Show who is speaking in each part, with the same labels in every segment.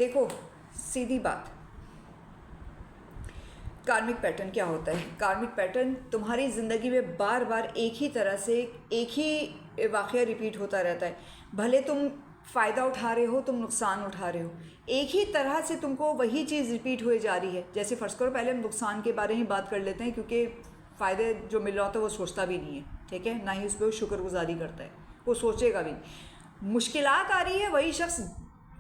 Speaker 1: देखो सीधी बात, कार्मिक पैटर्न क्या होता है? कार्मिक पैटर्न तुम्हारी ज़िंदगी में बार बार एक ही तरह से एक ही वाक़या रिपीट होता रहता है। भले तुम फ़ायदा उठा रहे हो, तुम नुकसान उठा रहे हो, एक ही तरह से तुमको वही चीज़ रिपीट हुए जा रही है। जैसे फ़र्ज़ करो, पहले हम नुकसान के बारे में बात कर लेते हैं, क्योंकि फ़ायदे जो मिल रहा होता है वो सोचता भी नहीं है, ठीक है, ना ही उस पर शुक्रगुजारी करता है, वो सोचेगा भी नहीं। मुश्किलात आ रही है, वही शख्स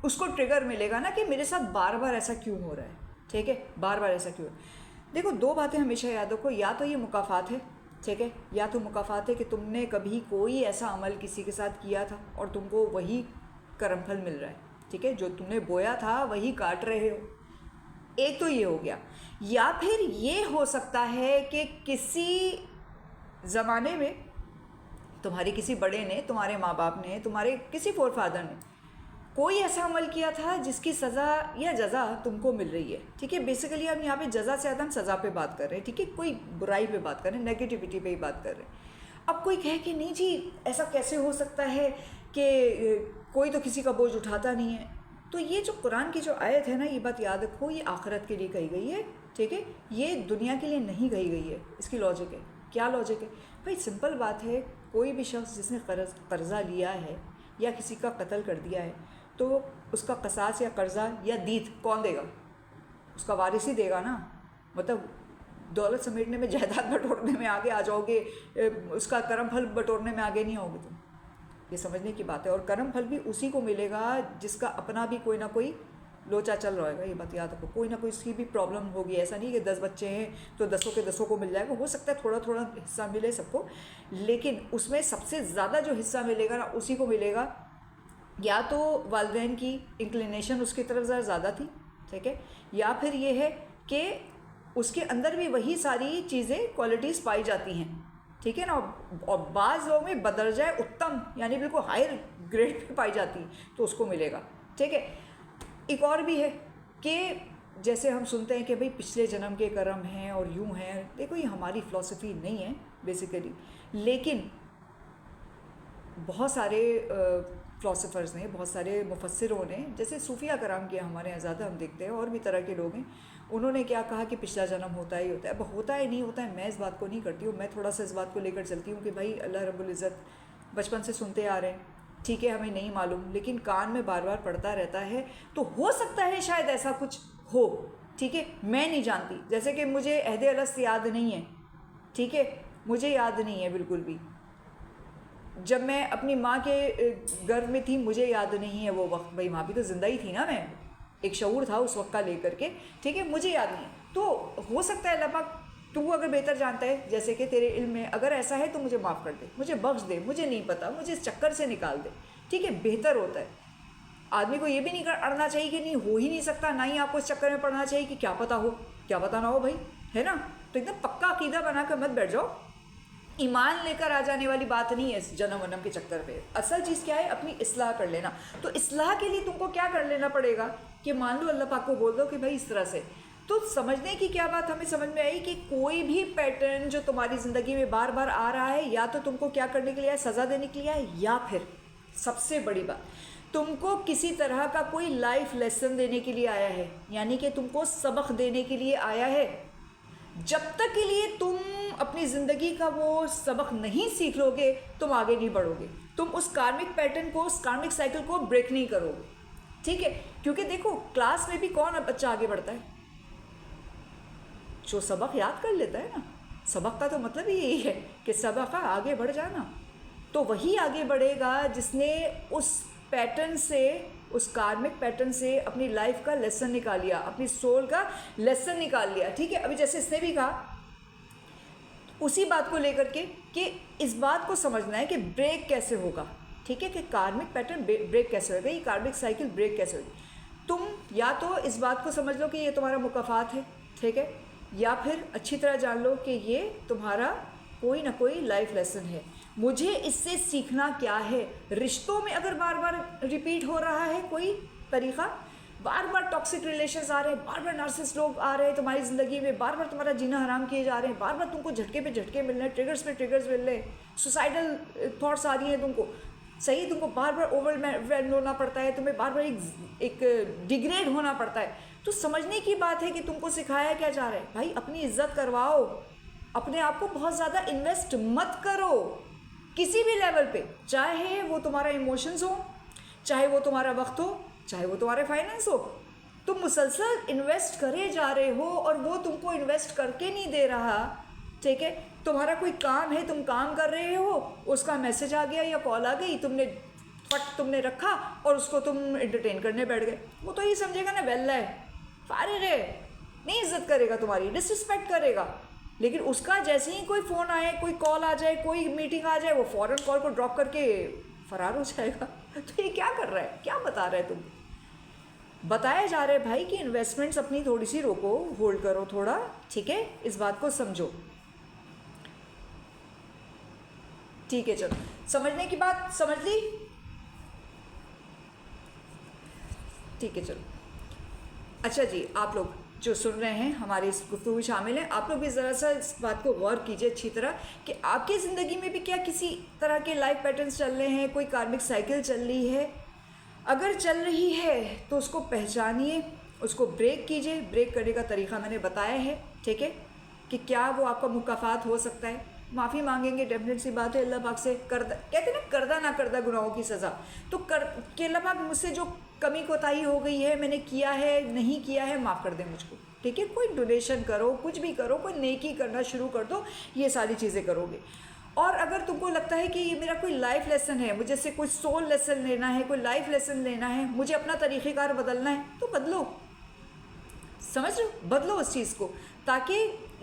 Speaker 1: उसको ट्रिगर मिलेगा ना कि मेरे साथ बार बार ऐसा क्यों हो रहा है, ठीक है, बार बार ऐसा क्यों। देखो दो बातें हमेशा याद रखो, या तो ये मुकाफ़ात है, ठीक है, या तो मुकाफ़ात है कि तुमने कभी कोई ऐसा अमल किसी के साथ किया था और तुमको वही कर्मफल मिल रहा है, ठीक है, जो तुमने बोया था वही काट रहे हो। एक तो ये हो गया। या फिर ये हो सकता है कि किसी ज़माने में तुम्हारे किसी बड़े ने, तुम्हारे माँ बाप ने, तुम्हारे किसी फोर फादर ने कोई ऐसा अमल किया था जिसकी सज़ा या जज़ा तुमको मिल रही है, ठीक है। बेसिकली हम यहाँ पे जज़ा से ज़्यादा हम सज़ा पे बात कर रहे हैं, ठीक है, कोई बुराई पे बात कर रहे हैं, नेगेटिविटी पे ही बात कर रहे हैं। अब कोई कहे कि नहीं जी ऐसा कैसे हो सकता है कि कोई तो किसी का बोझ उठाता नहीं है, तो ये जो कुरान की जो आयत है ना, ये बात याद रखो, ये आखिरत के लिए कही गई है, ठीक है, ये दुनिया के लिए नहीं कही गई है। इसकी लॉजिक है, क्या लॉजिक है भाई? सिंपल बात है, कोई भी शख्स जिसने कर्ज़ा लिया है या किसी का कत्ल कर दिया है, तो उसका कसास या कर्ज़ा या दीत कौन देगा? उसका वारिस ही देगा ना। मतलब दौलत समेटने में, जायदाद बटोरने में आगे आ जाओगे, उसका कर्म फल बटोरने में आगे नहीं आओगे तुम। ये समझने की बात है। और कर्म फल भी उसी को मिलेगा जिसका अपना भी कोई ना कोई लोचा चल रहा है। ये बात याद रखो, कोई ना कोई उसकी भी प्रॉब्लम होगी। ऐसा नहीं कि 10 बच्चे हैं तो 10 के 10 को मिल जाएगा, हो सकता है थोड़ा थोड़ा हिस्सा मिले सबको, लेकिन उसमें सबसे ज़्यादा जो हिस्सा मिलेगा ना, उसी को मिलेगा। या तो वालिदैन की इंक्लिनेशन उसकी तरफ ज़्यादा थी, ठीक है, या फिर ये है कि उसके अंदर भी वही सारी चीज़ें, क्वालिटीज़ पाई जाती हैं, ठीक है ना। और बाज़ लोगों में बदरजा उत्तम यानी बिल्कुल हायर ग्रेड पे पाई जाती, तो उसको मिलेगा, ठीक है। एक और भी है कि जैसे हम सुनते हैं कि भाई पिछले जन्म के कर्म हैं और यूं हैं। देखो ये हमारी फ़िलॉसफी नहीं है बेसिकली, लेकिन बहुत सारे फ़िलासफ़र्स ने, बहुत सारे मुफस्सिरों ने, जैसे सूफिया कराम के हमारे यहाँ ज़्यादा हम देखते हैं, और भी तरह के लोग हैं, उन्होंने क्या कहा कि पिछला जन्म होता ही होता है। अब होता है नहीं होता है, मैं इस बात को नहीं करती हूँ। मैं थोड़ा सा इस बात को लेकर चलती हूँ कि भाई अल्लाह रब्बुल इज़्ज़त बचपन से सुनते आ रहे हैं, ठीक है, हमें नहीं मालूम, लेकिन कान में बार बार पड़ता रहता है, तो हो सकता है शायद ऐसा कुछ हो, ठीक है, मैं नहीं जानती। जैसे कि मुझे अहद अलस्त याद नहीं है, ठीक है, मुझे याद नहीं है बिल्कुल भी। जब मैं अपनी माँ के गर्भ में थी, मुझे याद नहीं है वो वक्त, भाई माँ भी तो ज़िंदा ही थी ना, मैं एक शऊर था उस वक्त का लेकर के, ठीक है, मुझे याद नहीं है। तो हो सकता है अल्लाह पाक, तू अगर बेहतर जानता है, जैसे कि तेरे इल्म में अगर ऐसा है तो मुझे माफ़ कर दे, मुझे बख्श दे, मुझे नहीं पता, मुझे इस चक्कर से निकाल दे, ठीक है, बेहतर होता है। आदमी को ये भी नहीं अड़ना चाहिए कि नहीं हो ही नहीं सकता, ना ही आपको इस चक्कर में पड़ना चाहिए कि क्या पता हो, क्या पता ना हो भाई, है ना। तो एकदम पक्का अकीदा बना कर मत बैठ जाओ, ईमान लेकर आ जाने वाली बात नहीं है इस जन्म वन्म के चक्कर पे। असल चीज़ क्या है, अपनी इस्लाह कर लेना। तो इस्लाह के लिए तुमको क्या कर लेना पड़ेगा कि मान लो अल्लाह पाक को बोल दो कि भाई इस तरह से। तो समझने की क्या बात हमें समझ में आई कि कोई भी पैटर्न जो तुम्हारी ज़िंदगी में बार बार आ रहा है, या तो तुमको क्या करने के लिए है, सज़ा देने के लिए है, या फिर सबसे बड़ी बात, तुमको किसी तरह का कोई लाइफ लेसन देने के लिए आया है, यानी कि तुमको सबक देने के लिए आया है। जब तक के लिए तुम अपनी ज़िंदगी का वो सबक नहीं सीख लोगे, तुम आगे नहीं बढ़ोगे, तुम उस कार्मिक पैटर्न को, उस कार्मिक साइकिल को ब्रेक नहीं करोगे, ठीक है। क्योंकि देखो क्लास में भी कौन बच्चा आगे बढ़ता है? जो सबक याद कर लेता है ना। सबक का तो मतलब ही यही है कि सबक आगे बढ़ जाना, तो वही आगे बढ़ेगा जिसने उस पैटर्न से, उस कार्मिक पैटर्न से अपनी लाइफ का लेसन निकाल लिया, अपनी सोल का लेसन निकाल लिया, ठीक है। अभी जैसे इसने भी कहा, उसी बात को लेकर के कि इस बात को समझना है कि ब्रेक कैसे होगा, ठीक है, कि कार्मिक पैटर्न ब्रेक कैसे होगा, ये कार्मिक साइकिल ब्रेक कैसे होगी। तुम या तो इस बात को समझ लो कि ये तुम्हारा मुकाफात है, ठीक है, या फिर अच्छी तरह जान लो कि ये तुम्हारा कोई ना कोई लाइफ लेसन है। मुझे इससे सीखना क्या है? रिश्तों में अगर बार बार रिपीट हो रहा है कोई तरीक़ा, बार बार टॉक्सिक रिलेशंस आ रहे हैं, बार बार नार्सिसिस्ट लोग आ रहे हैं तुम्हारी ज़िंदगी में, बार बार तुम्हारा जीना हराम किए जा रहे हैं, बार बार तुमको झटके पे झटके मिल रहे हैं, ट्रिगर्स पे ट्रिगर्स मिल रहे हैं, सुसाइडल थॉट्स आ रही हैं तुमको, सही, तुमको बार बार ओवरवेल्म होना पड़ता है, तुम्हें बार बार एक डिग्रेड होना पड़ता है। तो समझने की बात है कि तुमको सिखाया क्या जा रहा है। भाई अपनी इज्जत करवाओ, अपने आप को बहुत ज़्यादा इन्वेस्ट मत करो किसी भी लेवल पे, चाहे वो तुम्हारा इमोशंस हो, चाहे वो तुम्हारा वक्त हो, चाहे वो तुम्हारे फाइनेंस हो। तुम मुसलसल इन्वेस्ट करे जा रहे हो और वो तुमको इन्वेस्ट करके नहीं दे रहा, ठीक है। तुम्हारा कोई काम है, तुम काम कर रहे हो, उसका मैसेज आ गया या कॉल आ गई, तुमने रखा और उसको तुम एंटरटेन करने बैठ गए। वो तो ये समझेगा ना वेल्ला है, फारिग है, नहीं इज्जत करेगा तुम्हारी, डिसरिस्पेक्ट करेगा। लेकिन उसका जैसे ही कोई फ़ोन आए, कोई कॉल आ जाए, कोई मीटिंग आ जाए, वो फ़ौरन कॉल को ड्रॉप करके फरार हो जाएगा। तो ये क्या कर रहा है, क्या बता रहा है तुम? बताया जा रहा है भाई कि इन्वेस्टमेंट्स अपनी थोड़ी सी रोको, होल्ड करो थोड़ा, ठीक है, इस बात को समझो, ठीक है। चलो, समझने की बात समझ ली, ठीक है। चलो, अच्छा जी, आप लोग जो सुन रहे हैं हमारे इस गुफ्तगू में शामिल हैं, आप लोग भी ज़रा सा इस बात को गौर कीजिए अच्छी तरह कि आपकी ज़िंदगी में भी क्या किसी तरह के लाइफ पैटर्न्स चल रहे हैं, कोई कार्मिक साइकिल चल रही है। अगर चल रही है तो उसको पहचानिए, उसको ब्रेक कीजिए। ब्रेक करने का तरीका मैंने बताया है, ठीक है, कि क्या वो आपका मुकाफात हो सकता है। माफ़ी मांगेंगे, डेफिनेट सी बात है, अल्लाह पाक से कहते हैं ना, करदा ना करदा गुनाहों की सज़ा। तो कि अल्लाह पाक मुझसे जो कमी कोताही हो गई है, मैंने किया है, नहीं किया है, माफ़ कर दें मुझको, ठीक है। कोई डोनेशन करो, कुछ भी करो, कोई नेकी करना शुरू कर दो, ये सारी चीज़ें करोगे। और अगर तुमको लगता है कि ये मेरा कोई लाइफ लेसन है, मुझे से कोई सोल लेसन लेना है, कोई लाइफ लेसन लेना है, मुझे अपना तरीक़ेकार बदलना है, तो बदलो, समझ रहे हो, बदलो उस चीज़ को, ताकि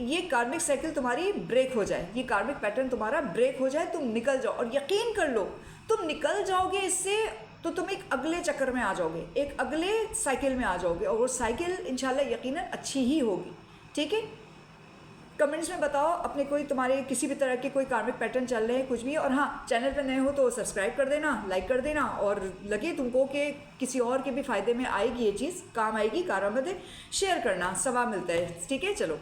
Speaker 1: ये कार्मिक साइकिल तुम्हारी ब्रेक हो जाए, ये कार्मिक पैटर्न तुम्हारा ब्रेक हो जाए, तुम निकल जाओ। और यकीन कर लो, तुम निकल जाओगे इससे तो तुम एक अगले चक्कर में आ जाओगे, एक अगले साइकिल में आ जाओगे, और वो साइकिल इंशाल्लाह यकीनन अच्छी ही होगी, ठीक है। कमेंट्स में बताओ अपने कोई तुम्हारे किसी भी तरह के कोई कार्मिक पैटर्न चल रहे हैं, कुछ भी। और हाँ, चैनल पर नए हो तो सब्सक्राइब कर देना, लाइक कर देना, और लगे तुमको कि किसी और के भी फ़ायदे में आएगी, ये चीज़ काम आएगी, कारआमद है, शेयर करना, सवाब मिलता है, ठीक है। चलो।